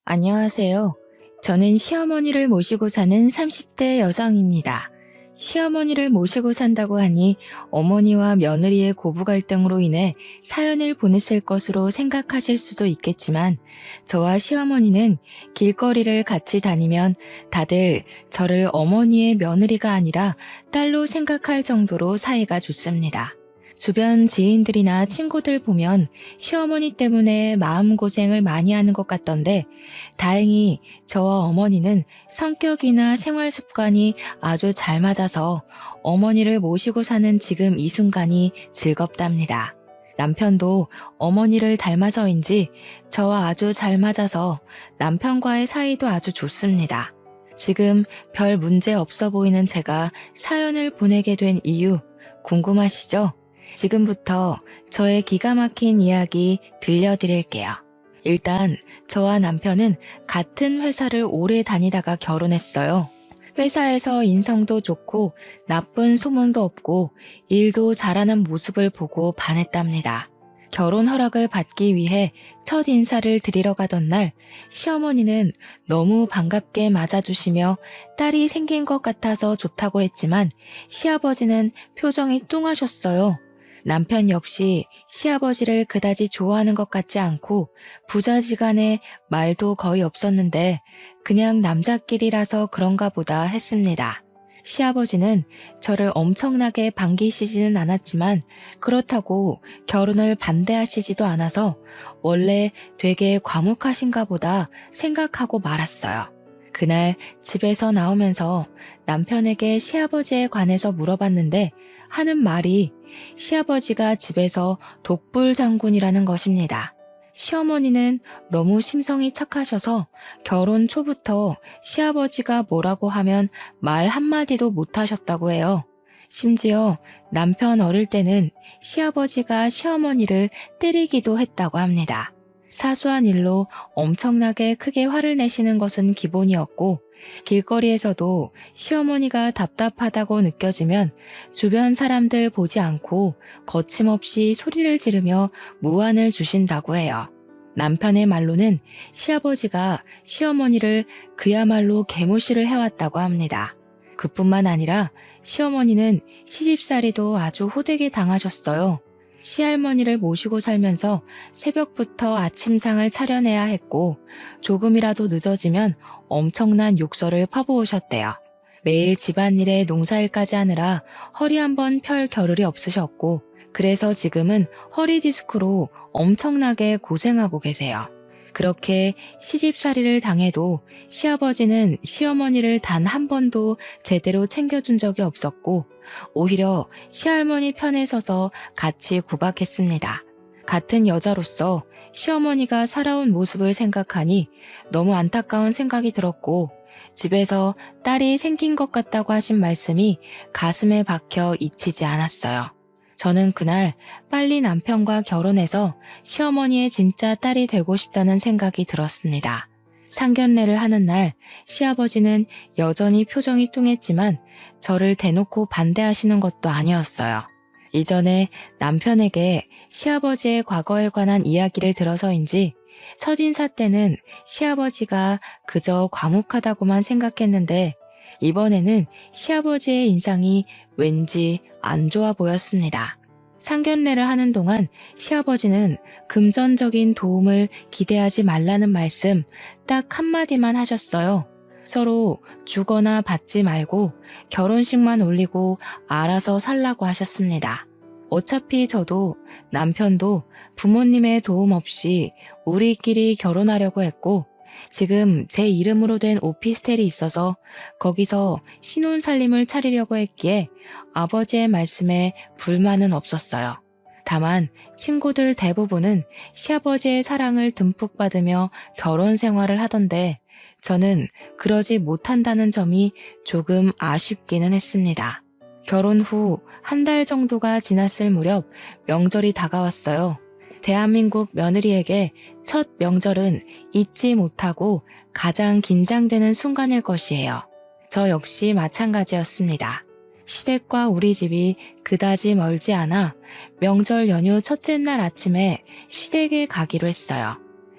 안녕하세요. 저는 시어머니를 모시고 사는 30대 여성입니다. 시어머니를 모시고 산다고 하니 어머니와 며느리의 고부 갈등으로 인해 사연을 보냈을 것으로 생각하실 수도 있겠지만 저와 시어머니는 길거리를 같이 다니면 다들 저를 어머니의 며느리가 아니라 딸로 생각할 정도로 사이가 좋습니다. 주변 지인들이나 친구들 보면 시어머니 때문에 마음고생을 많이 하는 것 같던데 다행히 저와 어머니는 성격이나 생활 습관이 아주 잘 맞아서 어머니를 모시고 사는 지금 이 순간이 즐겁답니다. 남편도 어머니를 닮아서인지 저와 아주 잘 맞아서 남편과의 사이도 아주 좋습니다. 지금 별 문제 없어 보이는 제가 사연을 보내게 된 이유 궁금하시죠? 지금부터 저의 기가 막힌 이야기 들려드릴게요. 일단 저와 남편은 같은 회사를 오래 다니다가 결혼했어요. 회사에서 인성도 좋고 나쁜 소문도 없고 일도 잘하는 모습을 보고 반했답니다. 결혼 허락을 받기 위해 첫 인사를 드리러 가던 날 시어머니는 너무 반갑게 맞아주시며 딸이 생긴 것 같아서 좋다고 했지만 시아버지는 표정이 뚱하셨어요. 남편 역시 시아버지를 그다지 좋아하는 것 같지 않고 부자지간에 말도 거의 없었는데 그냥 남자끼리라서 그런가 보다 했습니다. 시아버지는 저를 엄청나게 반기시지는 않았지만 그렇다고 결혼을 반대하시지도 않아서 원래 되게 과묵하신가 보다 생각하고 말았어요. 그날 집에서 나오면서 남편에게 시아버지에 관해서 물어봤는데 하는 말이 시아버지가 집에서 독불 장군이라는 것입니다. 시어머니는 너무 심성이 착하셔서 결혼 초부터 시아버지가 뭐라고 하면 말 한마디도 못하셨다고 해요. 심지어 남편 어릴 때는 시아버지가 시어머니를 때리기도 했다고 합니다. 사소한 일로 엄청나게 크게 화를 내시는 것은 기본이었고 길거리에서도 시어머니가 답답하다고 느껴지면 주변 사람들 보지 않고 거침없이 소리를 지르며 무안을 주신다고 해요. 남편의 말로는 시아버지가 시어머니를 그야말로 개무시를 해왔다고 합니다. 그뿐만 아니라 시어머니는 시집살이도 아주 호되게 당하셨어요. 시할머니를 모시고 살면서 새벽부터 아침상을 차려내야 했고 조금이라도 늦어지면 엄청난 욕설을 퍼부으셨대요. 매일 집안일에 농사일까지 하느라 허리 한번 펼 겨를이 없으셨고 그래서 지금은 허리 디스크로 엄청나게 고생하고 계세요. 그렇게 시집살이를 당해도 시아버지는 시어머니를 단 한 번도 제대로 챙겨준 적이 없었고 오히려 시할머니 편에 서서 같이 구박했습니다. 같은 여자로서 시어머니가 살아온 모습을 생각하니 너무 안타까운 생각이 들었고 집에서 딸이 생긴 것 같다고 하신 말씀이 가슴에 박혀 잊히지 않았어요. 저는 그날 빨리 남편과 결혼해서 시어머니의 진짜 딸이 되고 싶다는 생각이 들었습니다. 상견례를 하는 날 시아버지는 여전히 표정이 뚱했지만 저를 대놓고 반대하시는 것도 아니었어요. 이전에 남편에게 시아버지의 과거에 관한 이야기를 들어서인지 첫인사 때는 시아버지가 그저 과묵하다고만 생각했는데 이번에는 시아버지의 인상이 왠지 안 좋아 보였습니다. 상견례를 하는 동안 시아버지는 금전적인 도움을 기대하지 말라는 말씀 딱 한마디만 하셨어요. 서로 주거나 받지 말고 결혼식만 올리고 알아서 살라고 하셨습니다. 어차피 저도 남편도 부모님의 도움 없이 우리끼리 결혼하려고 했고 지금 제 이름으로 된 오피스텔이 있어서 거기서 신혼살림을 차리려고 했기에 아버지의 말씀에 불만은 없었어요. 다만 친구들 대부분은 시아버지의 사랑을 듬뿍 받으며 결혼 생활을 하던데 저는 그러지 못한다는 점이 조금 아쉽기는 했습니다. 결혼 후 한 달 정도가 지났을 무렵 명절이 다가왔어요. 대한민국 며느리에게 첫 명절은 잊지 못하고 가장 긴장되는 순간일 것이에요. 저 역시 마찬가지였습니다. 시댁과 우리 집이 그다지 멀지 않아 명절 연휴 첫째 날 아침에 시댁에 가기로 했어요.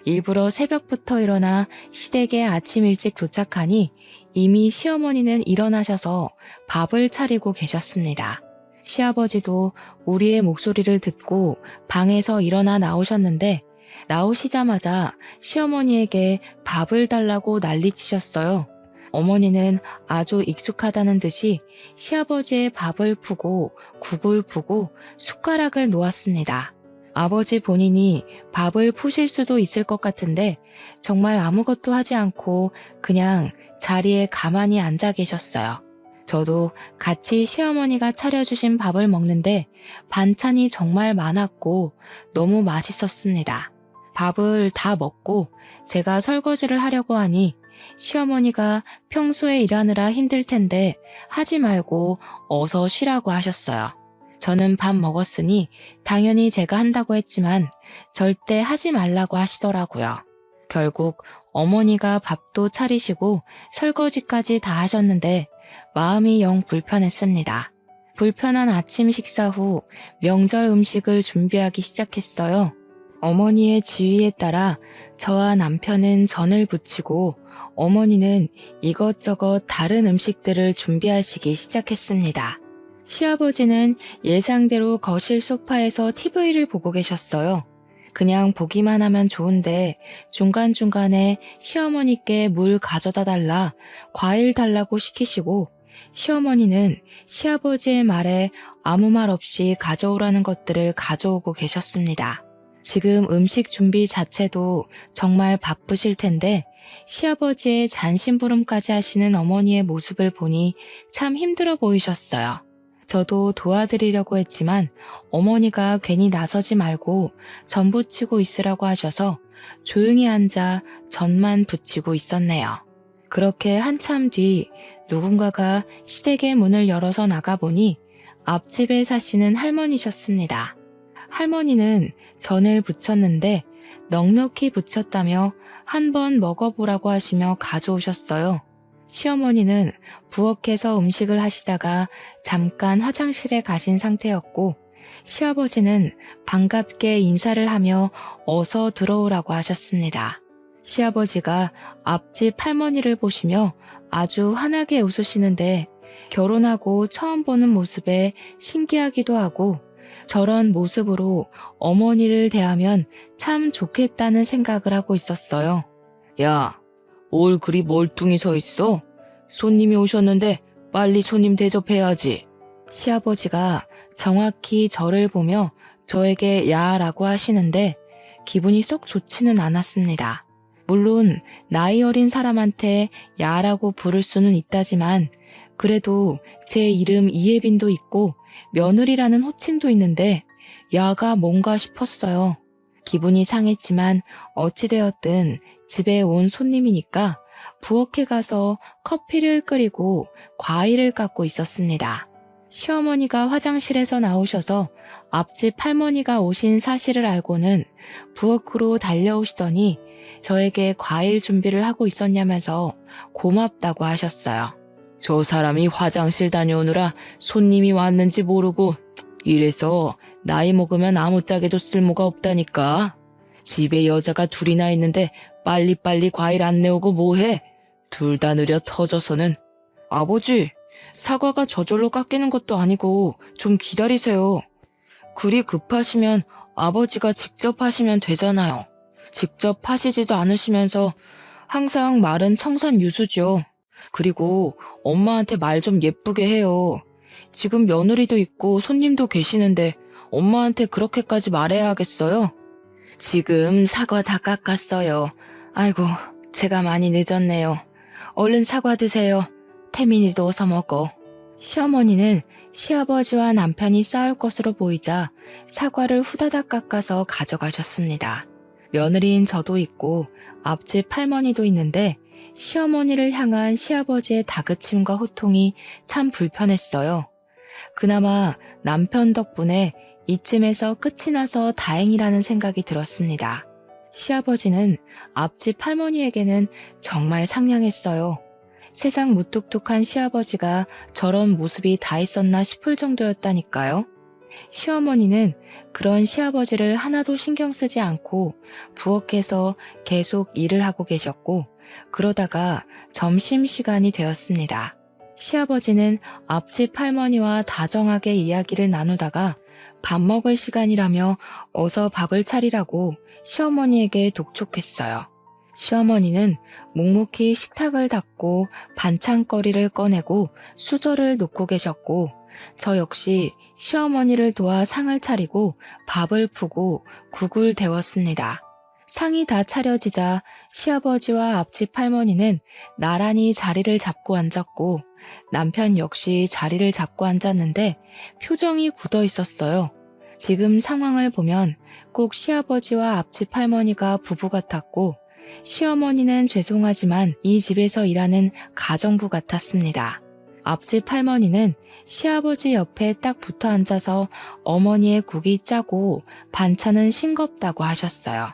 일부러 새벽부터 일어나 시댁에 아침 일찍 도착하니 이미 시어머니는 일어나셔서 밥을 차리고 계셨습니다. 시아버지도 우리의 목소리를 듣고 방에서 일어나 나오셨는데 나오시자마자 시어머니에게 밥을 달라고 난리치셨어요. 어머니는 아주 익숙하다는 듯이 시아버지의 밥을 푸고 국을 푸고 숟가락을 놓았습니다. 아버지 본인이 밥을 푸실 수도 있을 것 같은데 정말 아무것도 하지 않고 그냥 자리에 가만히 앉아 계셨어요. 저도 같이 시어머니가 차려주신 밥을 먹는데 반찬이 정말 많았고 너무 맛있었습니다. 밥을 다 먹고 제가 설거지를 하려고 하니 시어머니가 평소에 일하느라 힘들 텐데 하지 말고 어서 쉬라고 하셨어요. 저는 밥 먹었으니 당연히 제가 한다고 했지만 절대 하지 말라고 하시더라고요. 결국 어머니가 밥도 차리시고 설거지까지 다 하셨는데 마음이 영 불편했습니다. 불편한 아침 식사 후 명절 음식을 준비하기 시작했어요. 어머니의 지휘에 따라 저와 남편은 전을 부치고 어머니는 이것저것 다른 음식들을 준비하시기 시작했습니다. 시아버지는 예상대로 거실 소파에서 TV를 보고 계셨어요. 그냥 보기만 하면 좋은데 중간중간에 시어머니께 물 가져다 달라, 과일 달라고 시키시고 시어머니는 시아버지의 말에 아무 말 없이 가져오라는 것들을 가져오고 계셨습니다. 지금 음식 준비 자체도 정말 바쁘실 텐데 시아버지의 잔심부름까지 하시는 어머니의 모습을 보니 참 힘들어 보이셨어요. 저도 도와드리려고 했지만 어머니가 괜히 나서지 말고 전 부치고 있으라고 하셔서 조용히 앉아 전만 부치고 있었네요. 그렇게 한참 뒤 누군가가 시댁의 문을 열어서 나가보니 앞집에 사시는 할머니셨습니다. 할머니는 전을 부쳤는데 넉넉히 부쳤다며 한번 먹어보라고 하시며 가져오셨어요. 시어머니는 부엌에서 음식을 하시다가 잠깐 화장실에 가신 상태였고 시아버지는 반갑게 인사를 하며 어서 들어오라고 하셨습니다. 시아버지가 앞집 할머니를 보시며 아주 환하게 웃으시는데 결혼하고 처음 보는 모습에 신기하기도 하고 저런 모습으로 어머니를 대하면 참 좋겠다는 생각을 하고 있었어요. 야, 뭘 그리 멀뚱히 서 있어? 손님이 오셨는데 빨리 손님 대접해야지. 시아버지가 정확히 저를 보며 저에게 야라고 하시는데 기분이 썩 좋지는 않았습니다. 물론 나이 어린 사람한테 야라고 부를 수는 있다지만 그래도 제 이름 이예빈도 있고 며느리라는 호칭도 있는데 야가 뭔가 싶었어요. 기분이 상했지만 어찌되었든 집에 온 손님이니까 부엌에 가서 커피를 끓이고 과일을 깎고 있었습니다. 시어머니가 화장실에서 나오셔서 앞집 할머니가 오신 사실을 알고는 부엌으로 달려오시더니 저에게 과일 준비를 하고 있었냐면서 고맙다고 하셨어요. 저 사람이 화장실 다녀오느라 손님이 왔는지 모르고 이래서 나이 먹으면 아무짝에도 쓸모가 없다니까. 집에 여자가 둘이나 있는데 빨리빨리 과일 안 내오고 뭐해? 둘 다 느려 터져서는. 아버지, 사과가 저절로 깎이는 것도 아니고 좀 기다리세요. 그리 급하시면 아버지가 직접 하시면 되잖아요. 직접 하시지도 않으시면서 항상 말은 청산유수죠. 그리고 엄마한테 말 좀 예쁘게 해요. 지금 며느리도 있고 손님도 계시는데 엄마한테 그렇게까지 말해야 하겠어요? 지금 사과 다 깎았어요. 아이고, 제가 많이 늦었네요. 얼른 사과 드세요. 태민이도 어서 먹어. 시어머니는 시아버지와 남편이 싸울 것으로 보이자 사과를 후다닥 깎아서 가져가셨습니다. 며느리인 저도 있고 앞집 할머니도 있는데 시어머니를 향한 시아버지의 다그침과 호통이 참 불편했어요. 그나마 남편 덕분에 이쯤에서 끝이 나서 다행이라는 생각이 들었습니다. 시아버지는 앞집 할머니에게는 정말 상냥했어요. 세상 무뚝뚝한 시아버지가 저런 모습이 다 있었나 싶을 정도였다니까요. 시어머니는 그런 시아버지를 하나도 신경 쓰지 않고 부엌에서 계속 일을 하고 계셨고, 그러다가 점심시간이 되었습니다. 시아버지는 앞집 할머니와 다정하게 이야기를 나누다가 밥 먹을 시간이라며 어서 밥을 차리라고 시어머니에게 독촉했어요. 시어머니는 묵묵히 식탁을 닦고 반찬거리를 꺼내고 수저를 놓고 계셨고, 저 역시 시어머니를 도와 상을 차리고 밥을 푸고 국을 데웠습니다. 상이 다 차려지자 시아버지와 앞집 할머니는 나란히 자리를 잡고 앉았고, 남편 역시 자리를 잡고 앉았는데 표정이 굳어 있었어요. 지금 상황을 보면 꼭 시아버지와 앞집 할머니가 부부 같았고, 시어머니는 죄송하지만 이 집에서 일하는 가정부 같았습니다. 앞집 할머니는 시아버지 옆에 딱 붙어 앉아서 어머니의 국이 짜고 반찬은 싱겁다고 하셨어요.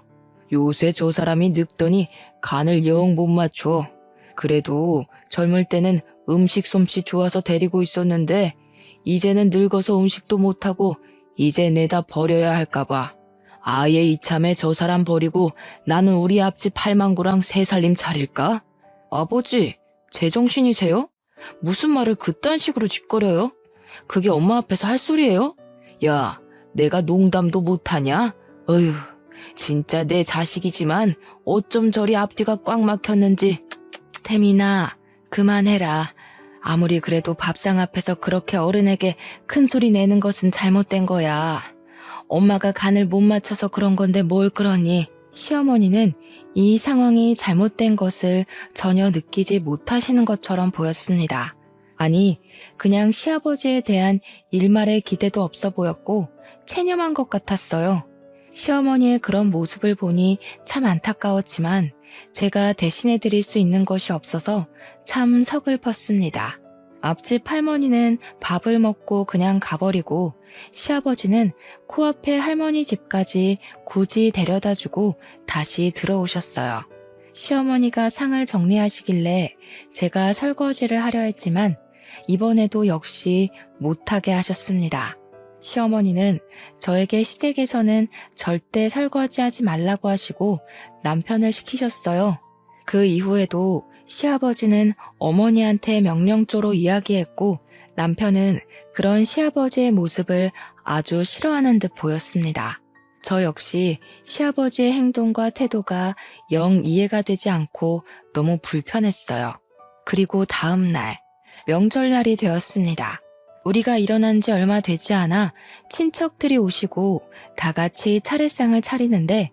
요새 저 사람이 늙더니 간을 영 못 맞춰. 그래도 젊을 때는 음식 솜씨 좋아서 데리고 있었는데 이제는 늙어서 음식도 못하고 이제 내다 버려야 할까봐. 아예 이참에 저 사람 버리고 나는 우리 앞집 할망구랑 새 살림 차릴까? 아버지, 제정신이세요? 무슨 말을 그딴 식으로 짓거려요? 그게 엄마 앞에서 할 소리예요? 야, 내가 농담도 못하냐? 어휴, 진짜 내 자식이지만 어쩜 저리 앞뒤가 꽉 막혔는지. 태민아, 그만해라. 아무리 그래도 밥상 앞에서 그렇게 어른에게 큰 소리 내는 것은 잘못된 거야. 엄마가 간을 못 맞춰서 그런 건데 뭘 그러니? 시어머니는 이 상황이 잘못된 것을 전혀 느끼지 못하시는 것처럼 보였습니다. 아니, 그냥 시아버지에 대한 일말의 기대도 없어 보였고 체념한 것 같았어요. 시어머니의 그런 모습을 보니 참 안타까웠지만 제가 대신해 드릴 수 있는 것이 없어서 참 서글펐습니다. 앞집 할머니는 밥을 먹고 그냥 가버리고 시아버지는 코앞에 할머니 집까지 굳이 데려다주고 다시 들어오셨어요. 시어머니가 상을 정리하시길래 제가 설거지를 하려 했지만 이번에도 역시 못하게 하셨습니다. 시어머니는 저에게 시댁에서는 절대 설거지하지 말라고 하시고 남편을 시키셨어요. 그 이후에도 시아버지는 어머니한테 명령조로 이야기했고 남편은 그런 시아버지의 모습을 아주 싫어하는 듯 보였습니다. 저 역시 시아버지의 행동과 태도가 영 이해가 되지 않고 너무 불편했어요. 그리고 다음 날, 명절날이 되었습니다. 우리가 일어난 지 얼마 되지 않아 친척들이 오시고 다 같이 차례상을 차리는데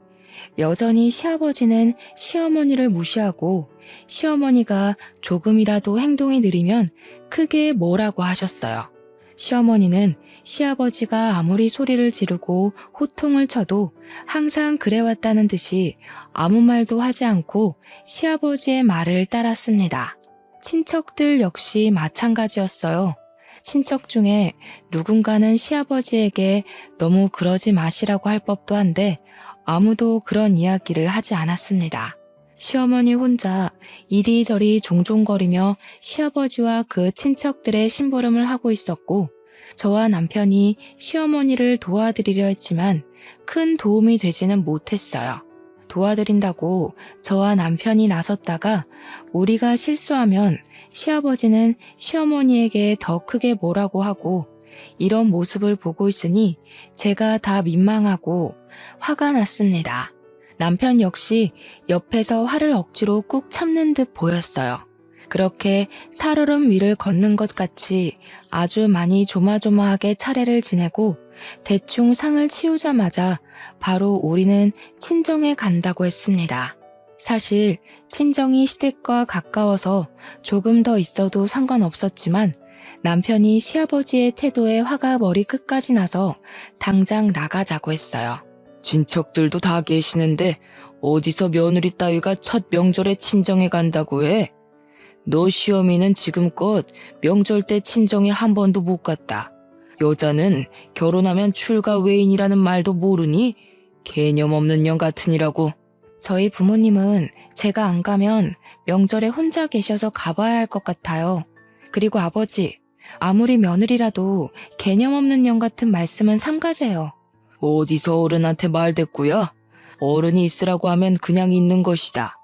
여전히 시아버지는 시어머니를 무시하고 시어머니가 조금이라도 행동이 느리면 크게 뭐라고 하셨어요. 시어머니는 시아버지가 아무리 소리를 지르고 호통을 쳐도 항상 그래왔다는 듯이 아무 말도 하지 않고 시아버지의 말을 따랐습니다. 친척들 역시 마찬가지였어요. 친척 중에 누군가는 시아버지에게 너무 그러지 마시라고 할 법도 한데 아무도 그런 이야기를 하지 않았습니다. 시어머니 혼자 이리저리 종종거리며 시아버지와 그 친척들의 심부름을 하고 있었고 저와 남편이 시어머니를 도와드리려 했지만 큰 도움이 되지는 못했어요. 도와드린다고 저와 남편이 나섰다가 우리가 실수하면 시아버지는 시어머니에게 더 크게 뭐라고 하고 이런 모습을 보고 있으니 제가 다 민망하고 화가 났습니다. 남편 역시 옆에서 화를 억지로 꾹 참는 듯 보였어요. 그렇게 살얼음 위를 걷는 것 같이 아주 많이 조마조마하게 차례를 지내고 대충 상을 치우자마자 바로 우리는 친정에 간다고 했습니다. 사실 친정이 시댁과 가까워서 조금 더 있어도 상관없었지만 남편이 시아버지의 태도에 화가 머리 끝까지 나서 당장 나가자고 했어요. 친척들도 다 계시는데 어디서 며느리 따위가 첫 명절에 친정에 간다고 해? 너 시어미는 지금껏 명절 때 친정에 한 번도 못 갔다. 여자는 결혼하면 출가 외인이라는 말도 모르니 개념 없는 년 같으니라고. 저희 부모님은 제가 안 가면 명절에 혼자 계셔서 가봐야 할 것 같아요. 그리고 아버지, 아무리 며느리라도 개념 없는 년 같은 말씀은 삼가세요. 어디서 어른한테 말대꾸야? 어른이 있으라고 하면 그냥 있는 것이다.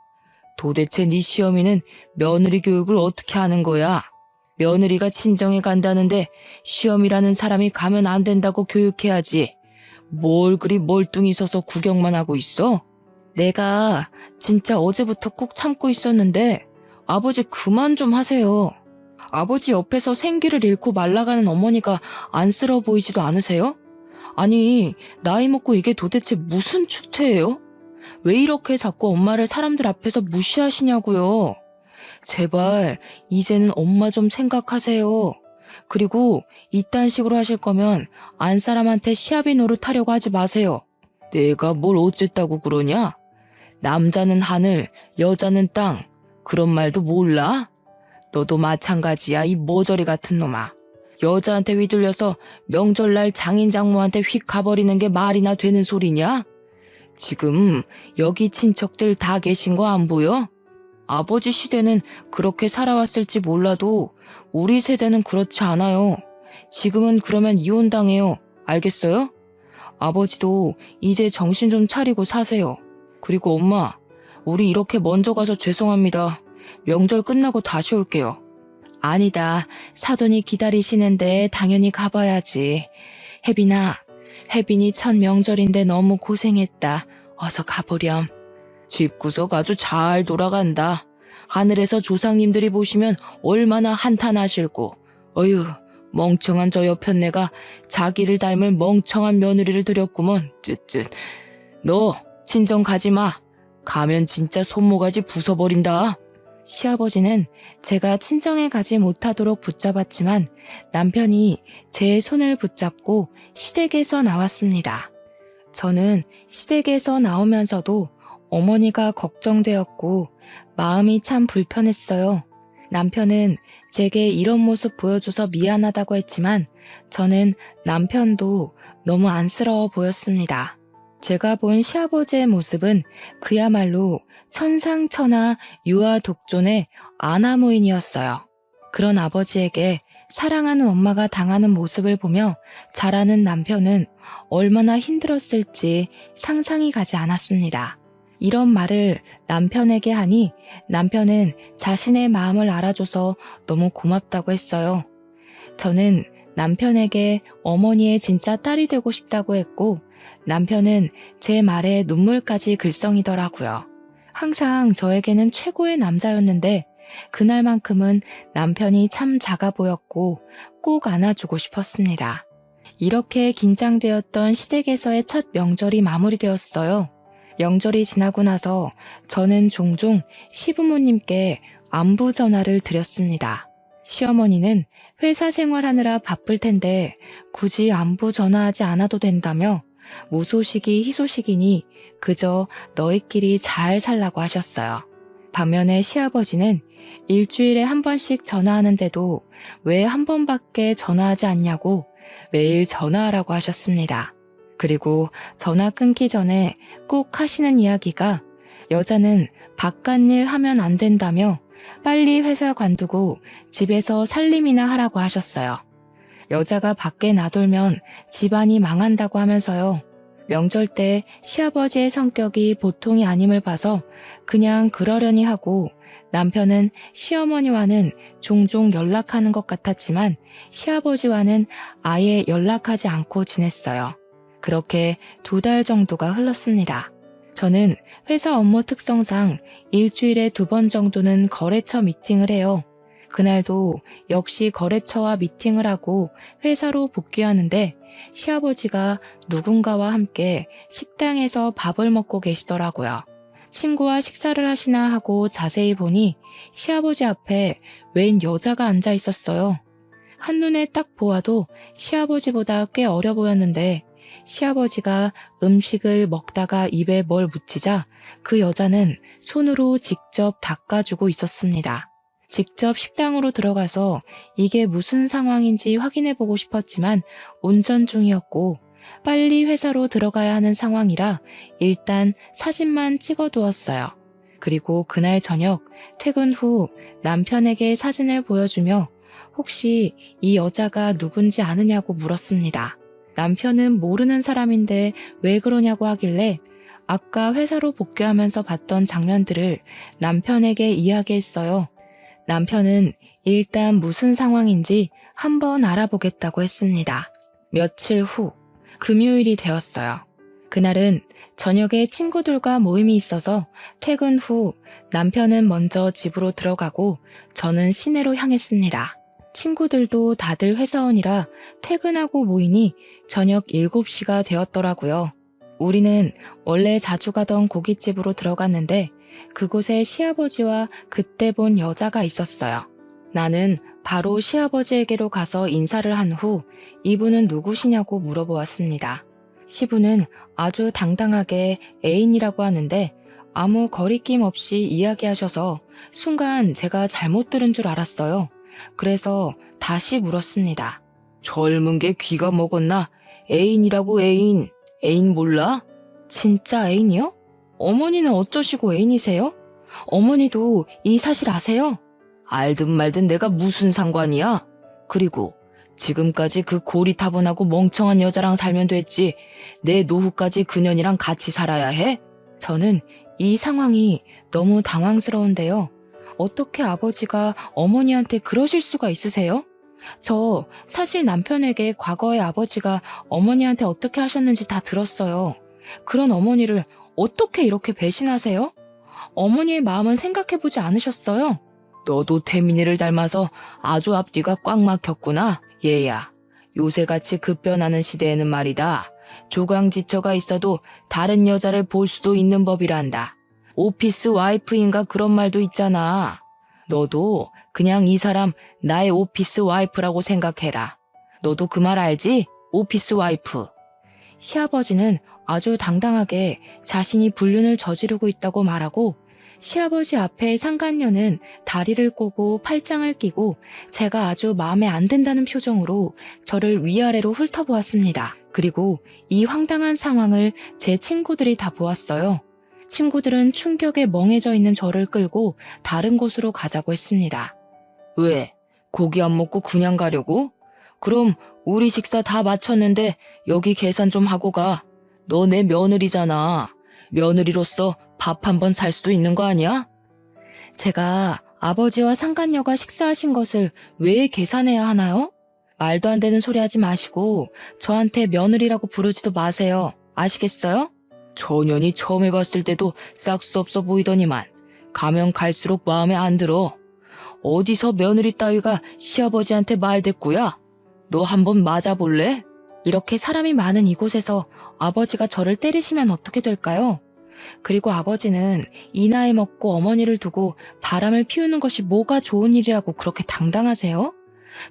도대체 네 시어미는 며느리 교육을 어떻게 하는 거야? 며느리가 친정에 간다는데 시어미라는 사람이 가면 안 된다고 교육해야지. 뭘 그리 멀뚱히 서서 구경만 하고 있어? 내가 진짜 어제부터 꾹 참고 있었는데 아버지 그만 좀 하세요. 아버지 옆에서 생기를 잃고 말라가는 어머니가 안쓰러워 보이지도 않으세요? 아니, 나이 먹고 이게 도대체 무슨 추태예요? 왜 이렇게 자꾸 엄마를 사람들 앞에서 무시하시냐고요? 제발 이제는 엄마 좀 생각하세요. 그리고 이딴 식으로 하실 거면 안 사람한테 시아비 노릇하려고 하지 마세요. 내가 뭘 어쨌다고 그러냐? 남자는 하늘, 여자는 땅. 그런 말도 몰라? 너도 마찬가지야, 이 모저리 같은 놈아. 여자한테 휘둘려서 명절날 장인 장모한테 휙 가버리는 게 말이나 되는 소리냐? 지금 여기 친척들 다 계신 거 안 보여? 아버지 시대는 그렇게 살아왔을지 몰라도 우리 세대는 그렇지 않아요. 지금은 그러면 이혼당해요. 알겠어요? 아버지도 이제 정신 좀 차리고 사세요. 그리고 엄마, 우리 이렇게 먼저 가서 죄송합니다. 명절 끝나고 다시 올게요. 아니다. 사돈이 기다리시는데 당연히 가봐야지. 혜빈이 첫 명절인데 너무 고생했다. 어서 가보렴. 집구석 아주 잘 돌아간다. 하늘에서 조상님들이 보시면 얼마나 한탄하실고. 어휴, 멍청한 저 여편네가 자기를 닮을 멍청한 며느리를 들였구먼. 쯧쯧. 너 친정 가지 마. 가면 진짜 손모가지 부숴버린다. 시아버지는 제가 친정에 가지 못하도록 붙잡았지만 남편이 제 손을 붙잡고 시댁에서 나왔습니다. 저는 시댁에서 나오면서도 어머니가 걱정되었고 마음이 참 불편했어요. 남편은 제게 이런 모습 보여줘서 미안하다고 했지만 저는 남편도 너무 안쓰러워 보였습니다. 제가 본 시아버지의 모습은 그야말로 천상천하 유아독존의 아나무인이었어요. 그런 아버지에게 사랑하는 엄마가 당하는 모습을 보며 자라는 남편은 얼마나 힘들었을지 상상이 가지 않았습니다. 이런 말을 남편에게 하니 남편은 자신의 마음을 알아줘서 너무 고맙다고 했어요. 저는 남편에게 어머니의 진짜 딸이 되고 싶다고 했고 남편은 제 말에 눈물까지 글썽이더라고요. 항상 저에게는 최고의 남자였는데 그날만큼은 남편이 참 작아 보였고 꼭 안아주고 싶었습니다. 이렇게 긴장되었던 시댁에서의 첫 명절이 마무리되었어요. 명절이 지나고 나서 저는 종종 시부모님께 안부 전화를 드렸습니다. 시어머니는 회사 생활하느라 바쁠 텐데 굳이 안부 전화하지 않아도 된다며 무소식이 희소식이니 그저 너희끼리 잘 살라고 하셨어요. 반면에 시아버지는 일주일에 한 번씩 전화하는데도 왜 한 번밖에 전화하지 않냐고 매일 전화하라고 하셨습니다. 그리고 전화 끊기 전에 꼭 하시는 이야기가 여자는 바깥일 하면 안 된다며 빨리 회사 관두고 집에서 살림이나 하라고 하셨어요. 여자가 밖에 나돌면 집안이 망한다고 하면서요. 명절 때 시아버지의 성격이 보통이 아님을 봐서 그냥 그러려니 하고 남편은 시어머니와는 종종 연락하는 것 같았지만 시아버지와는 아예 연락하지 않고 지냈어요. 그렇게 2달 정도가 흘렀습니다. 저는 회사 업무 특성상 일주일에 2번 정도는 거래처 미팅을 해요. 그날도 역시 거래처와 미팅을 하고 회사로 복귀하는데 시아버지가 누군가와 함께 식당에서 밥을 먹고 계시더라고요. 친구와 식사를 하시나 하고 자세히 보니 시아버지 앞에 웬 여자가 앉아 있었어요. 한눈에 딱 보아도 시아버지보다 꽤 어려 보였는데 시아버지가 음식을 먹다가 입에 뭘 묻히자 그 여자는 손으로 직접 닦아주고 있었습니다. 직접 식당으로 들어가서 이게 무슨 상황인지 확인해보고 싶었지만 운전 중이었고 빨리 회사로 들어가야 하는 상황이라 일단 사진만 찍어두었어요. 그리고 그날 저녁 퇴근 후 남편에게 사진을 보여주며 혹시 이 여자가 누군지 아느냐고 물었습니다. 남편은 모르는 사람인데 왜 그러냐고 하길래 아까 회사로 복귀하면서 봤던 장면들을 남편에게 이야기했어요. 남편은 일단 무슨 상황인지 한번 알아보겠다고 했습니다. 며칠 후, 금요일이 되었어요. 그날은 저녁에 친구들과 모임이 있어서 퇴근 후 남편은 먼저 집으로 들어가고 저는 시내로 향했습니다. 친구들도 다들 회사원이라 퇴근하고 모이니 저녁 7시가 되었더라고요. 우리는 원래 자주 가던 고깃집으로 들어갔는데 그곳에 시아버지와 그때 본 여자가 있었어요. 나는 바로 시아버지에게로 가서 인사를 한 후 이분은 누구시냐고 물어보았습니다. 시부는 아주 당당하게 애인이라고 하는데 아무 거리낌 없이 이야기하셔서 순간 제가 잘못 들은 줄 알았어요. 그래서 다시 물었습니다. 젊은 게 귀가 먹었나? 애인이라고 애인. 애인 몰라? 진짜 애인이요? 어머니는 어쩌시고 애인이세요? 어머니도 이 사실 아세요? 알든 말든 내가 무슨 상관이야? 그리고 지금까지 그 고리타분하고 멍청한 여자랑 살면 됐지. 내 노후까지 그년이랑 같이 살아야 해? 저는 이 상황이 너무 당황스러운데요. 어떻게 아버지가 어머니한테 그러실 수가 있으세요? 저 사실 남편에게 과거에 아버지가 어머니한테 어떻게 하셨는지 다 들었어요. 그런 어머니를 어떻게 이렇게 배신하세요? 어머니의 마음은 생각해보지 않으셨어요? 너도 태민이를 닮아서 아주 앞뒤가 꽉 막혔구나. 얘야, 요새같이 급변하는 시대에는 말이다. 조강지처가 있어도 다른 여자를 볼 수도 있는 법이란다. 오피스 와이프인가 그런 말도 있잖아. 너도 그냥 이 사람 나의 오피스 와이프라고 생각해라. 너도 그 말 알지? 오피스 와이프. 시아버지는 아주 당당하게 자신이 불륜을 저지르고 있다고 말하고 시아버지 앞에 상간녀는 다리를 꼬고 팔짱을 끼고 제가 아주 마음에 안 든다는 표정으로 저를 위아래로 훑어보았습니다. 그리고 이 황당한 상황을 제 친구들이 다 보았어요. 친구들은 충격에 멍해져 있는 저를 끌고 다른 곳으로 가자고 했습니다. 왜? 고기 안 먹고 그냥 가려고? 그럼 우리 식사 다 마쳤는데 여기 계산 좀 하고 가. 너 내 며느리잖아. 며느리로서 밥 한 번 살 수도 있는 거 아니야? 제가 아버지와 상간녀가 식사하신 것을 왜 계산해야 하나요? 말도 안 되는 소리 하지 마시고 저한테 며느리라고 부르지도 마세요. 아시겠어요? 저년이 처음 해봤을 때도 싹수 없어 보이더니만 가면 갈수록 마음에 안 들어. 어디서 며느리 따위가 시아버지한테 말대꾸야? 너 한번 맞아볼래? 이렇게 사람이 많은 이곳에서 아버지가 저를 때리시면 어떻게 될까요? 그리고 아버지는 이 나이 먹고 어머니를 두고 바람을 피우는 것이 뭐가 좋은 일이라고 그렇게 당당하세요?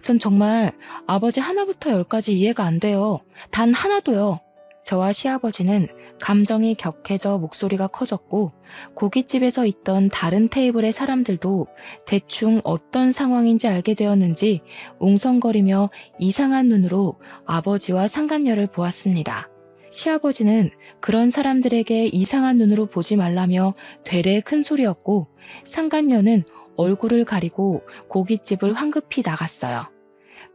전 정말 아버지 하나부터 열까지 이해가 안 돼요. 단 하나도요. 저와 시아버지는 감정이 격해져 목소리가 커졌고 고깃집에서 있던 다른 테이블의 사람들도 대충 어떤 상황인지 알게 되었는지 웅성거리며 이상한 눈으로 아버지와 상간녀를 보았습니다. 시아버지는 그런 사람들에게 이상한 눈으로 보지 말라며 되레 큰 소리였고 상간녀는 얼굴을 가리고 고깃집을 황급히 나갔어요.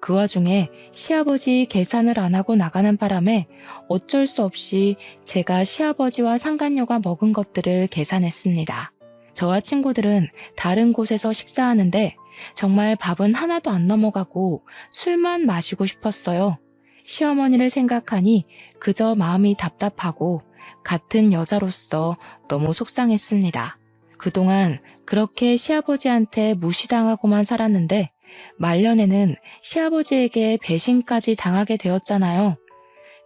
그 와중에 시아버지 계산을 안 하고 나가는 바람에 어쩔 수 없이 제가 시아버지와 상간녀가 먹은 것들을 계산했습니다. 저와 친구들은 다른 곳에서 식사하는데 정말 밥은 하나도 안 넘어가고 술만 마시고 싶었어요. 시어머니를 생각하니 그저 마음이 답답하고 같은 여자로서 너무 속상했습니다. 그동안 그렇게 시아버지한테 무시당하고만 살았는데 말년에는 시아버지에게 배신까지 당하게 되었잖아요.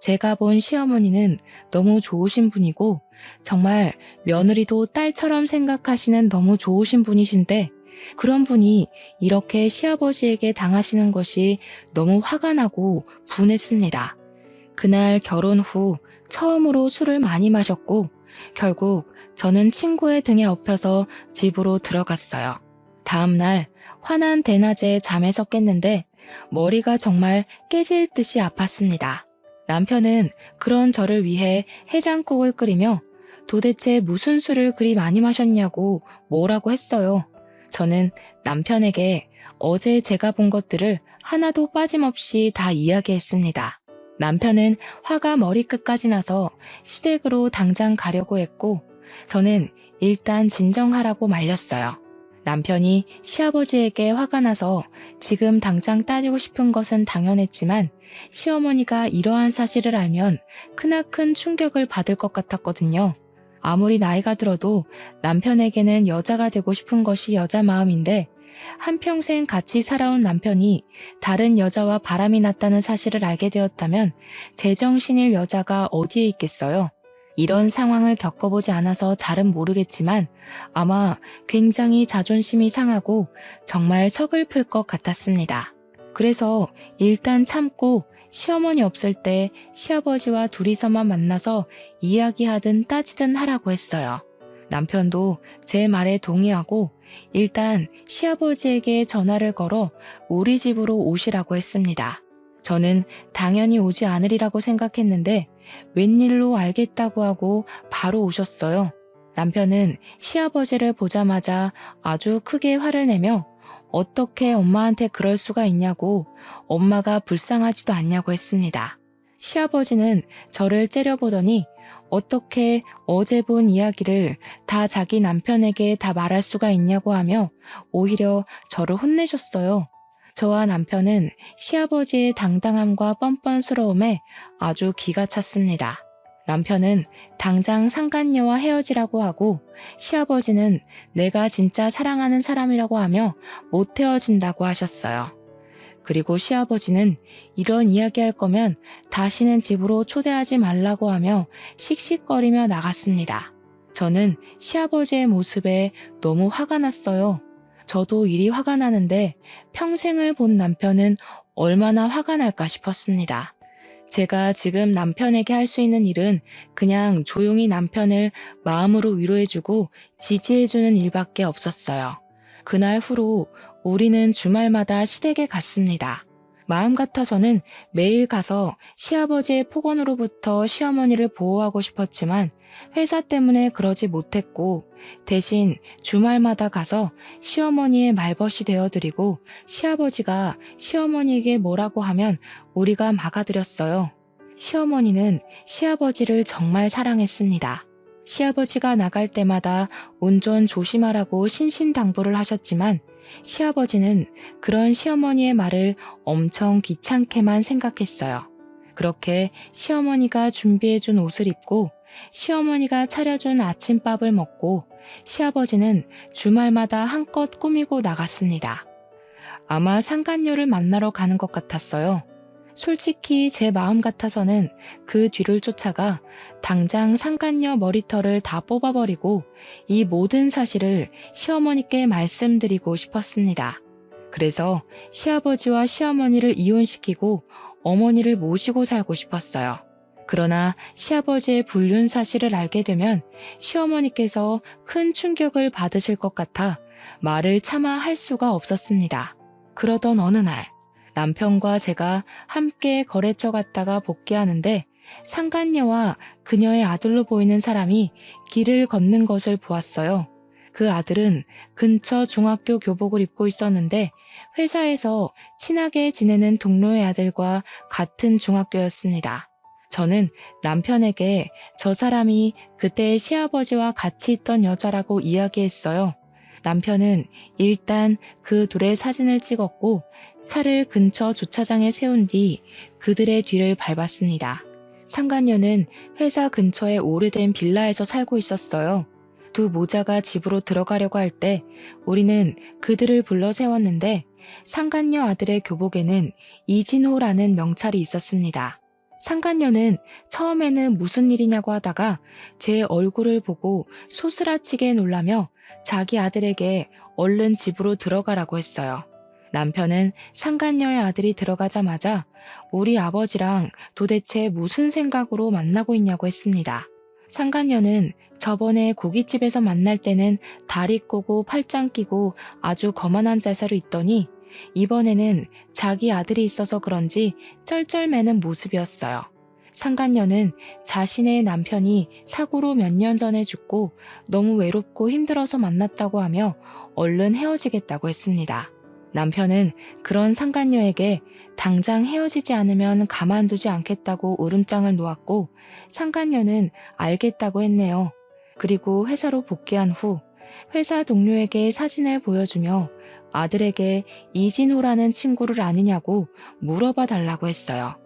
제가 본 시어머니는 너무 좋으신 분이고 정말 며느리도 딸처럼 생각하시는 너무 좋으신 분이신데 그런 분이 이렇게 시아버지에게 당하시는 것이 너무 화가 나고 분했습니다. 그날 결혼 후 처음으로 술을 많이 마셨고 결국 저는 친구의 등에 업혀서 집으로 들어갔어요. 다음 날 환한 대낮에 잠에서 깼는데 머리가 정말 깨질 듯이 아팠습니다. 남편은 그런 저를 위해 해장국을 끓이며 도대체 무슨 술을 그리 많이 마셨냐고 뭐라고 했어요. 저는 남편에게 어제 제가 본 것들을 하나도 빠짐없이 다 이야기했습니다. 남편은 화가 머리끝까지 나서 시댁으로 당장 가려고 했고 저는 일단 진정하라고 말렸어요. 남편이 시아버지에게 화가 나서 지금 당장 따지고 싶은 것은 당연했지만 시어머니가 이러한 사실을 알면 크나큰 충격을 받을 것 같았거든요. 아무리 나이가 들어도 남편에게는 여자가 되고 싶은 것이 여자 마음인데 한평생 같이 살아온 남편이 다른 여자와 바람이 났다는 사실을 알게 되었다면 제정신일 여자가 어디에 있겠어요? 이런 상황을 겪어보지 않아서 잘은 모르겠지만 아마 굉장히 자존심이 상하고 정말 서글플 것 같았습니다. 그래서 일단 참고 시어머니 없을 때 시아버지와 둘이서만 만나서 이야기하든 따지든 하라고 했어요. 남편도 제 말에 동의하고 일단 시아버지에게 전화를 걸어 우리 집으로 오시라고 했습니다. 저는 당연히 오지 않으리라고 생각했는데 웬일로 알겠다고 하고 바로 오셨어요. 남편은 시아버지를 보자마자 아주 크게 화를 내며 어떻게 엄마한테 그럴 수가 있냐고 엄마가 불쌍하지도 않냐고 했습니다. 시아버지는 저를 째려보더니 어떻게 어제 본 이야기를 다 자기 남편에게 다 말할 수가 있냐고 하며 오히려 저를 혼내셨어요. 저와 남편은 시아버지의 당당함과 뻔뻔스러움에 아주 기가 찼습니다. 남편은 당장 상간녀와 헤어지라고 하고 시아버지는 내가 진짜 사랑하는 사람이라고 하며 못 헤어진다고 하셨어요. 그리고 시아버지는 이런 이야기할 거면 다시는 집으로 초대하지 말라고 하며 씩씩거리며 나갔습니다. 저는 시아버지의 모습에 너무 화가 났어요. 저도 일이 화가 나는데 평생을 본 남편은 얼마나 화가 날까 싶었습니다. 제가 지금 남편에게 할 수 있는 일은 그냥 조용히 남편을 마음으로 위로해주고 지지해주는 일밖에 없었어요. 그날 후로 우리는 주말마다 시댁에 갔습니다. 마음 같아서는 매일 가서 시아버지의 폭언으로부터 시어머니를 보호하고 싶었지만 회사 때문에 그러지 못했고 대신 주말마다 가서 시어머니의 말벗이 되어드리고 시아버지가 시어머니에게 뭐라고 하면 우리가 막아드렸어요. 시어머니는 시아버지를 정말 사랑했습니다. 시아버지가 나갈 때마다 운전 조심하라고 신신당부를 하셨지만 시아버지는 그런 시어머니의 말을 엄청 귀찮게만 생각했어요. 그렇게 시어머니가 준비해준 옷을 입고 시어머니가 차려준 아침밥을 먹고 시아버지는 주말마다 한껏 꾸미고 나갔습니다. 아마 상간녀를 만나러 가는 것 같았어요. 솔직히 제 마음 같아서는 그 뒤를 쫓아가 당장 상간녀 머리털을 다 뽑아버리고 이 모든 사실을 시어머니께 말씀드리고 싶었습니다. 그래서 시아버지와 시어머니를 이혼시키고 어머니를 모시고 살고 싶었어요. 그러나 시아버지의 불륜 사실을 알게 되면 시어머니께서 큰 충격을 받으실 것 같아 말을 차마 할 수가 없었습니다. 그러던 어느 날 남편과 제가 함께 거래처 갔다가 복귀하는데 상간녀와 그녀의 아들로 보이는 사람이 길을 걷는 것을 보았어요. 그 아들은 근처 중학교 교복을 입고 있었는데 회사에서 친하게 지내는 동료의 아들과 같은 중학교였습니다. 저는 남편에게 저 사람이 그때 시아버지와 같이 있던 여자라고 이야기했어요. 남편은 일단 그 둘의 사진을 찍었고 차를 근처 주차장에 세운 뒤 그들의 뒤를 밟았습니다. 상간녀는 회사 근처의 오래된 빌라에서 살고 있었어요. 두 모자가 집으로 들어가려고 할 때 우리는 그들을 불러 세웠는데 상간녀 아들의 교복에는 이진호라는 명찰이 있었습니다. 상간녀는 처음에는 무슨 일이냐고 하다가 제 얼굴을 보고 소스라치게 놀라며 자기 아들에게 얼른 집으로 들어가라고 했어요. 남편은 상간녀의 아들이 들어가자마자 우리 아버지랑 도대체 무슨 생각으로 만나고 있냐고 했습니다. 상간녀는 저번에 고깃집에서 만날 때는 다리 꼬고 팔짱 끼고 아주 거만한 자세로 있더니 이번에는 자기 아들이 있어서 그런지 쩔쩔매는 모습이었어요. 상간녀는 자신의 남편이 사고로 몇 년 전에 죽고 너무 외롭고 힘들어서 만났다고 하며 얼른 헤어지겠다고 했습니다. 남편은 그런 상간녀에게 당장 헤어지지 않으면 가만두지 않겠다고 울음장을 놓았고 상간녀는 알겠다고 했네요. 그리고 회사로 복귀한 후 회사 동료에게 사진을 보여주며 아들에게 이진호라는 친구를 아느냐고 물어봐 달라고 했어요.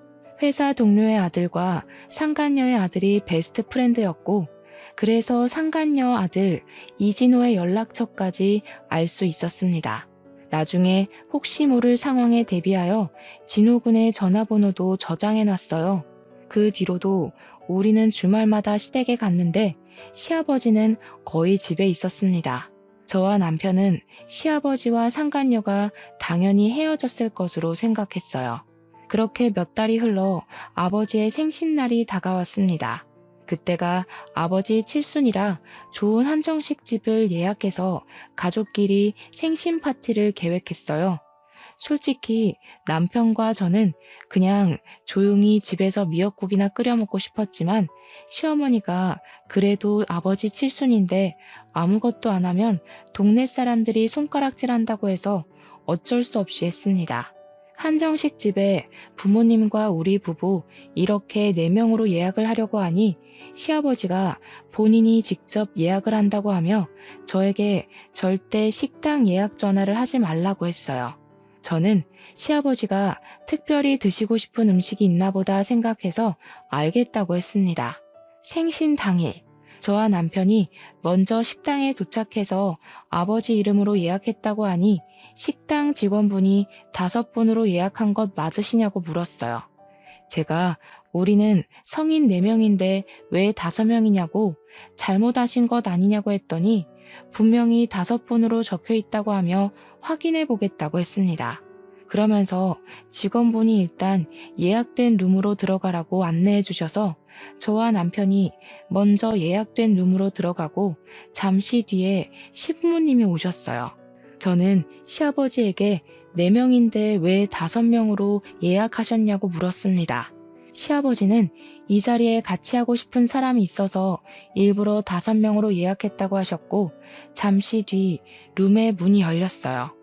회사 동료의 아들과 상간녀의 아들이 베스트 프렌드였고 그래서 상간녀 아들 이진호의 연락처까지 알 수 있었습니다. 나중에 혹시 모를 상황에 대비하여 진호군의 전화번호도 저장해놨어요. 그 뒤로도 우리는 주말마다 시댁에 갔는데 시아버지는 거의 집에 있었습니다. 저와 남편은 시아버지와 상간녀가 당연히 헤어졌을 것으로 생각했어요. 그렇게 몇 달이 흘러 아버지의 생신날이 다가왔습니다. 그때가 아버지 칠순이라 좋은 한정식 집을 예약해서 가족끼리 생신 파티를 계획했어요. 솔직히 남편과 저는 그냥 조용히 집에서 미역국이나 끓여 먹고 싶었지만 시어머니가 그래도 아버지 칠순인데 아무것도 안 하면 동네 사람들이 손가락질한다고 해서 어쩔 수 없이 했습니다. 한정식 집에 부모님과 우리 부부 이렇게 4명으로 예약을 하려고 하니 시아버지가 본인이 직접 예약을 한다고 하며 저에게 절대 식당 예약 전화를 하지 말라고 했어요. 저는 시아버지가 특별히 드시고 싶은 음식이 있나 보다 생각해서 알겠다고 했습니다. 생신 당일, 저와 남편이 먼저 식당에 도착해서 아버지 이름으로 예약했다고 하니 식당 직원분이 5분으로 예약한 것 맞으시냐고 물었어요. 제가 우리는 성인 4명인데 왜 5명이냐고 잘못하신 것 아니냐고 했더니 분명히 5분으로 적혀 있다고 하며 확인해 보겠다고 했습니다. 그러면서 직원분이 일단 예약된 룸으로 들어가라고 안내해 주셔서 저와 남편이 먼저 예약된 룸으로 들어가고 잠시 뒤에 시부모님이 오셨어요. 저는 시아버지에게 4명인데 왜 5명으로 예약하셨냐고 물었습니다. 시아버지는 이 자리에 같이 하고 싶은 사람이 있어서 일부러 5명으로 예약했다고 하셨고 잠시 뒤 룸의 문이 열렸어요.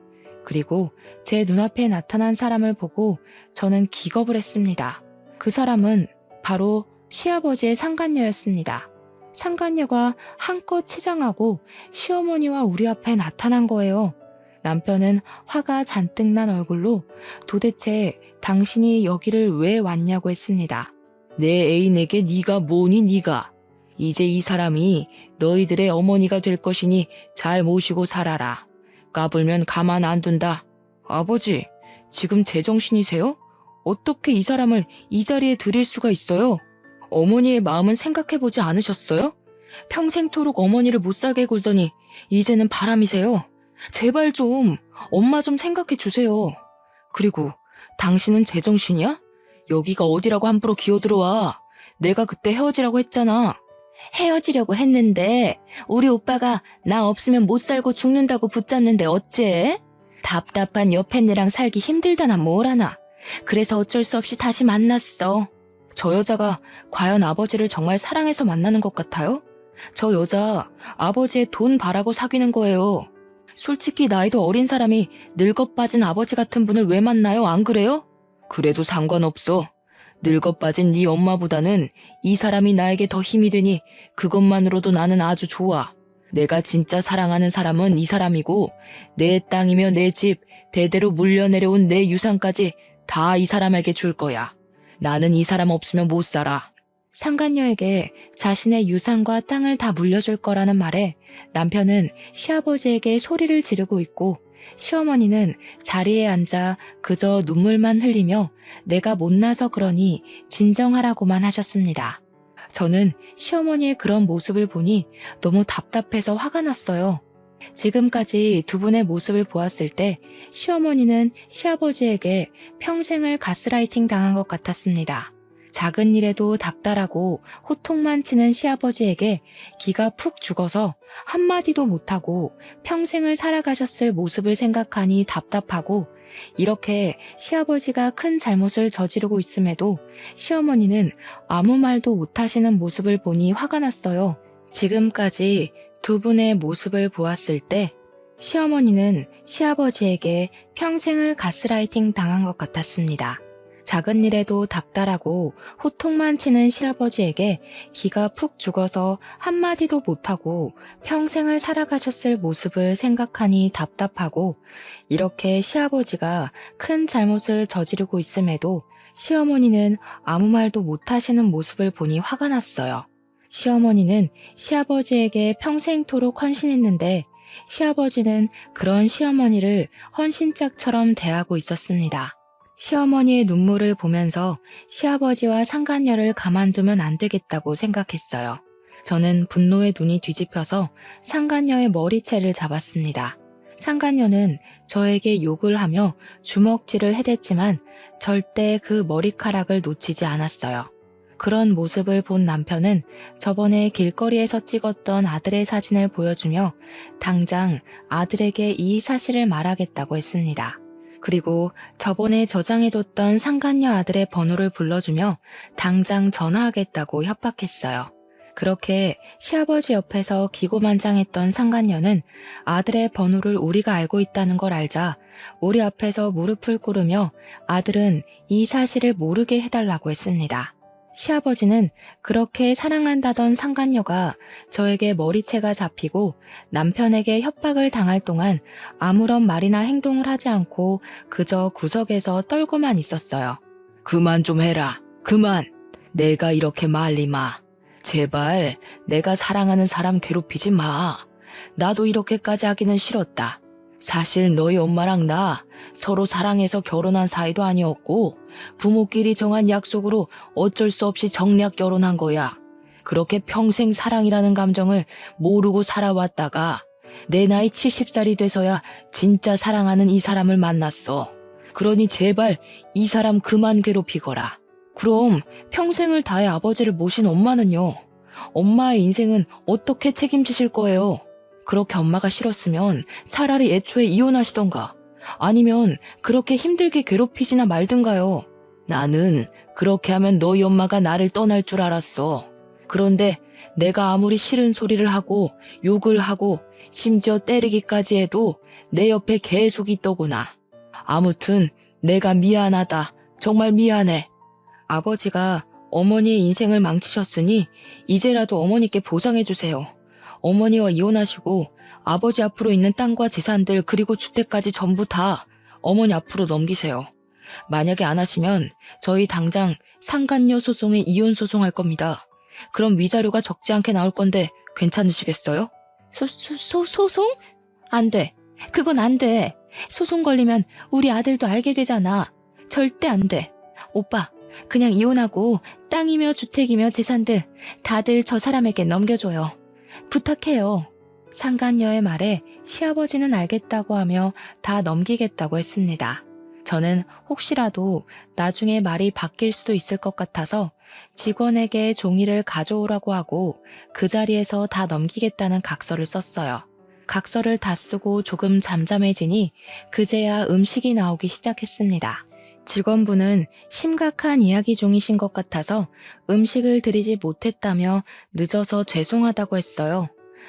그리고 제 눈앞에 나타난 사람을 보고 저는 기겁을 했습니다. 그 사람은 바로 시아버지의 상간녀였습니다. 상간녀가 한껏 치장하고 시어머니와 우리 앞에 나타난 거예요. 남편은 화가 잔뜩 난 얼굴로 도대체 당신이 여기를 왜 왔냐고 했습니다. 내 애인에게 네가 뭐니 네가. 이제 이 사람이 너희들의 어머니가 될 것이니 잘 모시고 살아라. 까불면 가만 안 둔다. 아버지, 지금 제정신이세요? 어떻게 이 사람을 이 자리에 들일 수가 있어요? 어머니의 마음은 생각해보지 않으셨어요? 평생토록 어머니를 못 살게 굴더니 이제는 바람이세요. 제발 좀 엄마 좀 생각해 주세요. 그리고 당신은 제정신이야? 여기가 어디라고 함부로 기어들어와. 내가 그때 헤어지라고 했잖아. 헤어지려고 했는데 우리 오빠가 나 없으면 못 살고 죽는다고 붙잡는데 어째? 답답한 여편네랑 살기 힘들다나 뭐라나. 그래서 어쩔 수 없이 다시 만났어. 저 여자가 과연 아버지를 정말 사랑해서 만나는 것 같아요? 저 여자 아버지의 돈 바라고 사귀는 거예요. 솔직히 나이도 어린 사람이 늙어 빠진 아버지 같은 분을 왜 만나요? 안 그래요? 그래도 상관없어. 늙어 빠진 네 엄마보다는 이 사람이 나에게 더 힘이 되니 그것만으로도 나는 아주 좋아. 내가 진짜 사랑하는 사람은 이 사람이고 내 땅이며 내 집, 대대로 물려내려온 내 유산까지 다 이 사람에게 줄 거야. 나는 이 사람 없으면 못 살아. 상간녀에게 자신의 유산과 땅을 다 물려줄 거라는 말에 남편은 시아버지에게 소리를 지르고 있고 시어머니는 자리에 앉아 그저 눈물만 흘리며 내가 못나서 그러니 진정하라고만 하셨습니다. 저는 시어머니의 그런 모습을 보니 너무 답답해서 화가 났어요. 지금까지 두 분의 모습을 보았을 때 시어머니는 시아버지에게 평생을 가스라이팅 당한 것 같았습니다. 작은 일에도 닥달하고 호통만 치는 시아버지에게 기가 푹 죽어서 한마디도 못하고 평생을 살아가셨을 모습을 생각하니 답답하고, 이렇게 시아버지가 큰 잘못을 저지르고 있음에도 시어머니는 아무 말도 못하시는 모습을 보니 화가 났어요. 지금까지 두 분의 모습을 보았을 때 시어머니는 시아버지에게 평생을 가스라이팅 당한 것 같았습니다. 작은 일에도 닥달하고 호통만 치는 시아버지에게 기가 푹 죽어서 한마디도 못하고 평생을 살아가셨을 모습을 생각하니 답답하고, 이렇게 시아버지가 큰 잘못을 저지르고 있음에도 시어머니는 아무 말도 못하시는 모습을 보니 화가 났어요. 시어머니는 시아버지에게 평생토록 헌신했는데 시아버지는 그런 시어머니를 헌신짝처럼 대하고 있었습니다. 시어머니의 눈물을 보면서 시아버지와 상간녀를 가만두면 안 되겠다고 생각했어요. 저는 분노의 눈이 뒤집혀서 상간녀의 머리채를 잡았습니다. 상간녀는 저에게 욕을 하며 주먹질을 해댔지만 절대 그 머리카락을 놓치지 않았어요. 그런 모습을 본 남편은 저번에 길거리에서 찍었던 아들의 사진을 보여주며 당장 아들에게 이 사실을 말하겠다고 했습니다. 그리고 저번에 저장해뒀던 상간녀 아들의 번호를 불러주며 당장 전화하겠다고 협박했어요. 그렇게 시아버지 옆에서 기고만장했던 상간녀는 아들의 번호를 우리가 알고 있다는 걸 알자 우리 앞에서 무릎을 꿇으며 아들은 이 사실을 모르게 해달라고 했습니다. 시아버지는 그렇게 사랑한다던 상간녀가 저에게 머리채가 잡히고 남편에게 협박을 당할 동안 아무런 말이나 행동을 하지 않고 그저 구석에서 떨고만 있었어요. 그만 좀 해라. 그만. 내가 이렇게 말리 마. 제발 내가 사랑하는 사람 괴롭히지 마. 나도 이렇게까지 하기는 싫었다. 사실 너희 엄마랑 나 서로 사랑해서 결혼한 사이도 아니었고 부모끼리 정한 약속으로 어쩔 수 없이 정략 결혼한 거야. 그렇게 평생 사랑이라는 감정을 모르고 살아왔다가 내 나이 70살이 돼서야 진짜 사랑하는 이 사람을 만났어. 그러니 제발 이 사람 그만 괴롭히거라. 그럼 평생을 다해 아버지를 모신 엄마는요? 엄마의 인생은 어떻게 책임지실 거예요? 그렇게 엄마가 싫었으면 차라리 애초에 이혼하시던가 아니면 그렇게 힘들게 괴롭히지나 말든가요. 나는 그렇게 하면 너희 엄마가 나를 떠날 줄 알았어. 그런데 내가 아무리 싫은 소리를 하고 욕을 하고 심지어 때리기까지 해도 내 옆에 계속 있더구나. 아무튼 내가 미안하다. 정말 미안해. 아버지가 어머니의 인생을 망치셨으니 이제라도 어머니께 보상해주세요. 어머니와 이혼하시고 아버지 앞으로 있는 땅과 재산들 그리고 주택까지 전부 다 어머니 앞으로 넘기세요. 만약에 안 하시면 저희 당장 상간녀 소송에 이혼 소송할 겁니다. 그럼 위자료가 적지 않게 나올 건데 괜찮으시겠어요? 소송? 안 돼. 그건 안 돼. 소송 걸리면 우리 아들도 알게 되잖아. 절대 안 돼. 오빠, 그냥 이혼하고 땅이며 주택이며 재산들 다들 저 사람에게 넘겨줘요. 부탁해요. 상간녀의 말에 시아버지는 알겠다고 하며 다 넘기겠다고 했습니다. 저는 혹시라도 나중에 말이 바뀔 수도 있을 것 같아서 직원에게 종이를 가져오라고 하고 그 자리에서 다 넘기겠다는 각서를 썼어요. 각서를 다 쓰고 조금 잠잠해지니 그제야 음식이 나오기 시작했습니다. 직원분은 심각한 이야기 중이신 것 같아서 음식을 드리지 못했다며 늦어서 죄송하다고 했어요.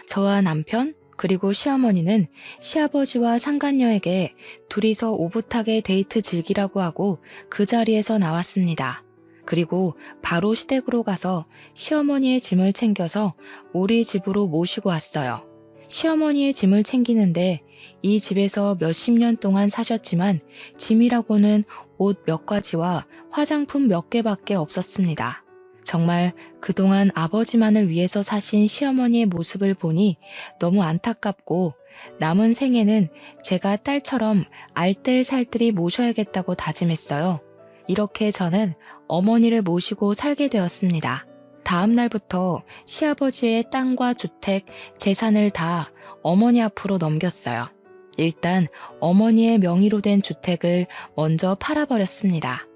저와 남편 그리고 시어머니는 시아버지와 상간녀에게 둘이서 오붓하게 데이트 즐기라고 하고 그 자리에서 나왔습니다. 그리고 바로 시댁으로 가서 시어머니의 짐을 챙겨서 우리 집으로 모시고 왔어요. 시어머니의 짐을 챙기는데 이 집에서 몇십 년 동안 사셨지만 짐이라고는 옷 몇 가지와 화장품 몇 개밖에 없었습니다. 정말 그동안 아버지만을 위해서 사신 시어머니의 모습을 보니 너무 안타깝고 남은 생에는 제가 딸처럼 알뜰살뜰히 모셔야겠다고 다짐했어요. 이렇게 저는 어머니를 모시고 살게 되었습니다. 다음 날부터 시아버지의 땅과 주택, 재산을 다 어머니 앞으로 넘겼어요. 일단 어머니의 명의로 된 주택을 먼저 팔아버렸습니다.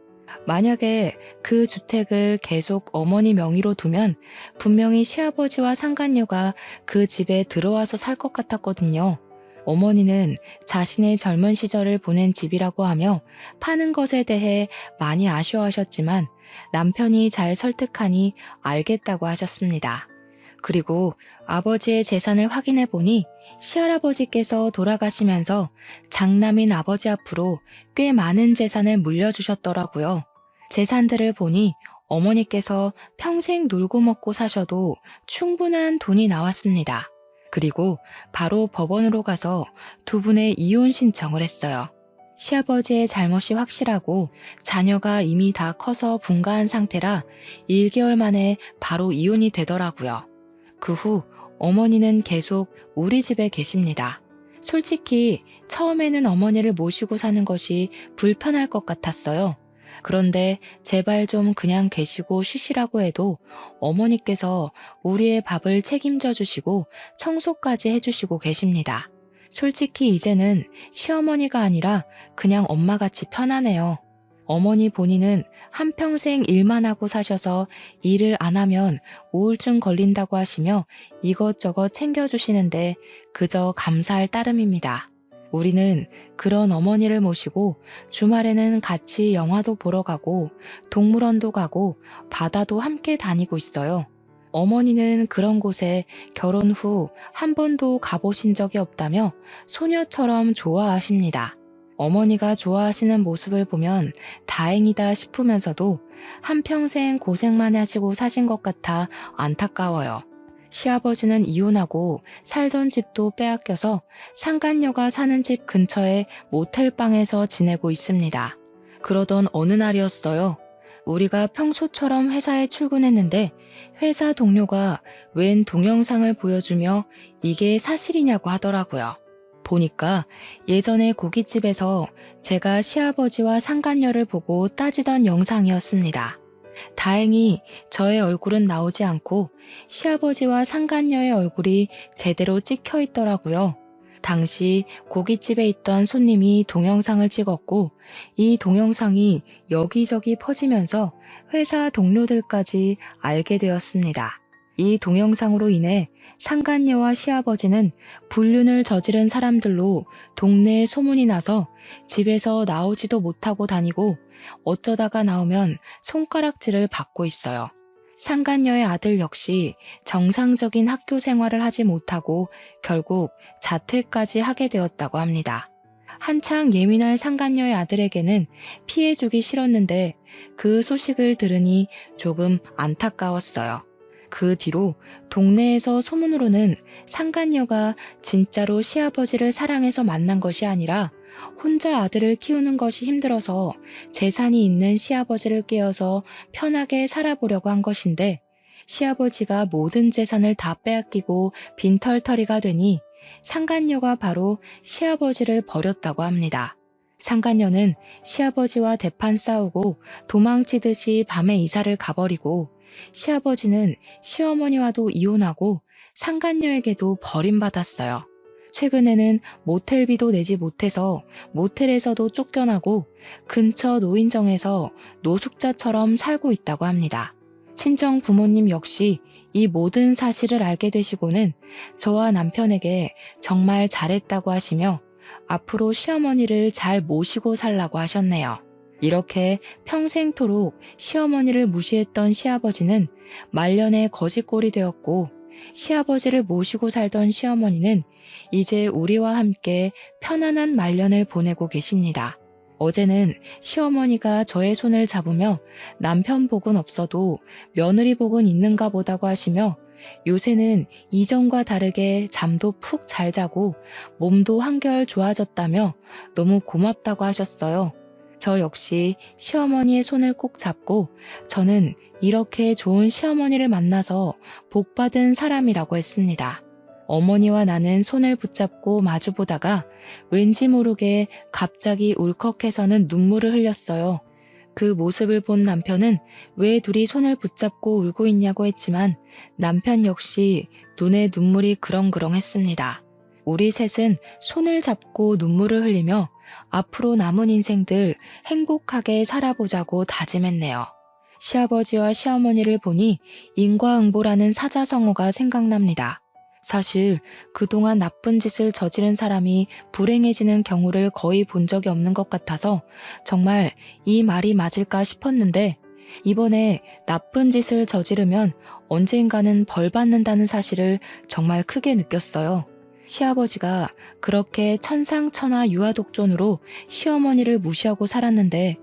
만약에 그 주택을 계속 어머니 명의로 두면 분명히 시아버지와 상간녀가 그 집에 들어와서 살 것 같았거든요. 어머니는 자신의 젊은 시절을 보낸 집이라고 하며 파는 것에 대해 많이 아쉬워하셨지만 남편이 잘 설득하니 알겠다고 하셨습니다. 그리고 아버지의 재산을 확인해 보니 시할아버지께서 돌아가시면서 장남인 아버지 앞으로 꽤 많은 재산을 물려주셨더라고요. 재산들을 보니 어머니께서 평생 놀고 먹고 사셔도 충분한 돈이 나왔습니다. 그리고 바로 법원으로 가서 두 분의 이혼 신청을 했어요. 시아버지의 잘못이 확실하고 자녀가 이미 다 커서 분가한 상태라 1개월 만에 바로 이혼이 되더라고요. 그 후 어머니는 계속 우리 집에 계십니다. 솔직히 처음에는 어머니를 모시고 사는 것이 불편할 것 같았어요. 그런데 제발 좀 그냥 계시고 쉬시라고 해도 어머니께서 우리의 밥을 책임져 주시고 청소까지 해주시고 계십니다. 솔직히 이제는 시어머니가 아니라 그냥 엄마같이 편하네요. 어머니 본인은 한평생 일만 하고 사셔서 일을 안 하면 우울증 걸린다고 하시며 이것저것 챙겨주시는데 그저 감사할 따름입니다. 우리는 그런 어머니를 모시고 주말에는 같이 영화도 보러 가고 동물원도 가고 바다도 함께 다니고 있어요. 어머니는 그런 곳에 결혼 후 한 번도 가보신 적이 없다며 소녀처럼 좋아하십니다. 어머니가 좋아하시는 모습을 보면 다행이다 싶으면서도 한평생 고생만 하시고 사신 것 같아 안타까워요. 시아버지는 이혼하고 살던 집도 빼앗겨서 상간녀가 사는 집 근처의 모텔방에서 지내고 있습니다. 그러던 어느 날이었어요. 우리가 평소처럼 회사에 출근했는데 회사 동료가 웬 동영상을 보여주며 이게 사실이냐고 하더라고요. 보니까 예전에 고깃집에서 제가 시아버지와 상간녀를 보고 따지던 영상이었습니다. 다행히 저의 얼굴은 나오지 않고 시아버지와 상간녀의 얼굴이 제대로 찍혀 있더라고요. 당시 고깃집에 있던 손님이 동영상을 찍었고 이 동영상이 여기저기 퍼지면서 회사 동료들까지 알게 되었습니다. 이 동영상으로 인해 상간녀와 시아버지는 불륜을 저지른 사람들로 동네에 소문이 나서 집에서 나오지도 못하고 다니고 어쩌다가 나오면 손가락질을 받고 있어요. 상간녀의 아들 역시 정상적인 학교 생활을 하지 못하고 결국 자퇴까지 하게 되었다고 합니다. 한창 예민할 상간녀의 아들에게는 피해주기 싫었는데 그 소식을 들으니 조금 안타까웠어요. 그 뒤로 동네에서 소문으로는 상간녀가 진짜로 시아버지를 사랑해서 만난 것이 아니라 혼자 아들을 키우는 것이 힘들어서 재산이 있는 시아버지를 깨어서 편하게 살아보려고 한 것인데 시아버지가 모든 재산을 다 빼앗기고 빈털터리가 되니 상간녀가 바로 시아버지를 버렸다고 합니다. 상간녀는 시아버지와 대판 싸우고 도망치듯이 밤에 이사를 가버리고 시아버지는 시어머니와도 이혼하고 상간녀에게도 버림받았어요. 최근에는 모텔비도 내지 못해서 모텔에서도 쫓겨나고 근처 노인정에서 노숙자처럼 살고 있다고 합니다. 친정 부모님 역시 이 모든 사실을 알게 되시고는 저와 남편에게 정말 잘했다고 하시며 앞으로 시어머니를 잘 모시고 살라고 하셨네요. 이렇게 평생토록 시어머니를 무시했던 시아버지는 말년에 거지꼴이 되었고 시아버지를 모시고 살던 시어머니는 이제 우리와 함께 편안한 말년을 보내고 계십니다. 어제는 시어머니가 저의 손을 잡으며 남편 복은 없어도 며느리 복은 있는가 보다고 하시며 요새는 이전과 다르게 잠도 푹 잘 자고 몸도 한결 좋아졌다며 너무 고맙다고 하셨어요. 저 역시 시어머니의 손을 꼭 잡고 저는 이렇게 좋은 시어머니를 만나서 복받은 사람이라고 했습니다. 어머니와 나는 손을 붙잡고 마주보다가 왠지 모르게 갑자기 울컥해서는 눈물을 흘렸어요. 그 모습을 본 남편은 왜 둘이 손을 붙잡고 울고 있냐고 했지만 남편 역시 눈에 눈물이 그렁그렁했습니다. 우리 셋은 손을 잡고 눈물을 흘리며 앞으로 남은 인생들 행복하게 살아보자고 다짐했네요. 시아버지와 시어머니를 보니 인과응보라는 사자성어가 생각납니다. 사실 그동안 나쁜 짓을 저지른 사람이 불행해지는 경우를 거의 본 적이 없는 것 같아서 정말 이 말이 맞을까 싶었는데 이번에 나쁜 짓을 저지르면 언젠가는 벌 받는다는 사실을 정말 크게 느꼈어요. 시아버지가 그렇게 천상천하 유아독존으로 시어머니를 무시하고 살았는데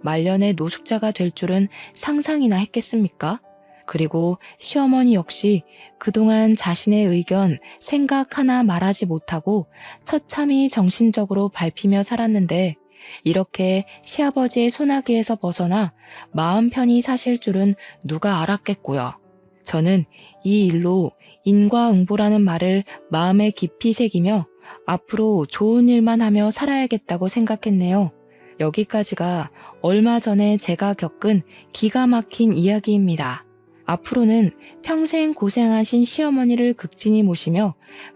말년에 노숙자가 될 줄은 상상이나 했겠습니까? 그리고 시어머니 역시 그동안 자신의 의견, 생각 하나 말하지 못하고 처참히 정신적으로 밟히며 살았는데 이렇게 시아버지의 소나기에서 벗어나 마음 편히 사실 줄은 누가 알았겠고요. 저는 이 일로 인과응보라는 말을 마음에 깊이 새기며 앞으로 좋은 일만 하며 살아야겠다고 생각했네요. 여기까지가 얼마 전에 제가 겪은 기가 막힌 이야기입니다. 앞으로는 평생 고생하신 시어머니를 극진히 모시며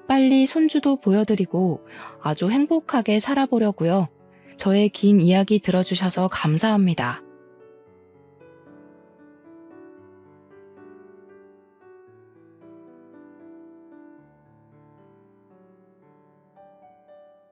빨리 손주도 보여드리고 아주 행복하게 살아보려고요. 저의 긴 이야기 들어주셔서 감사합니다.